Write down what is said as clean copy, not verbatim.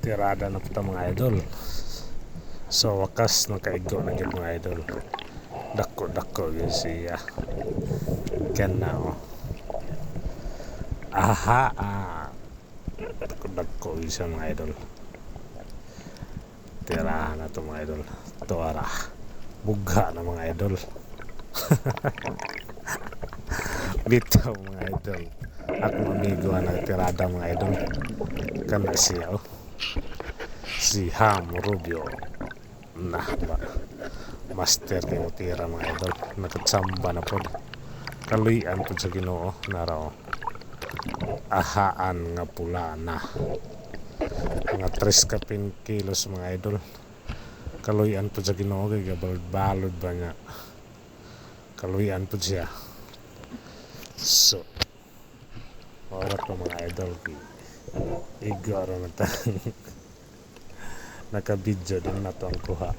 tirada na po mga idol. So wakas nakaigo na gid mga idol. Dako yun siya. Kana oh. Aha dako yun siya mga idol. Tirahan na to mga idol. Tuara. Buga na mga idol. Bitaw mga idol. Akong amigo na tirada mga idol. Kana siya oh. Si Ham Rubio. Nah ba. Master kay tira mga idol. Nakatsamba na po. Kaluyan po sa Ginoo naraw. Ahaan nga pula na. Mga 3 kapin kilos mga idol. Kaluyan po sa Ginoo kay balod ba niya. Kaluyan po siya. So oras po mga idol igaro na ta. Naka-video din na to ang kuha.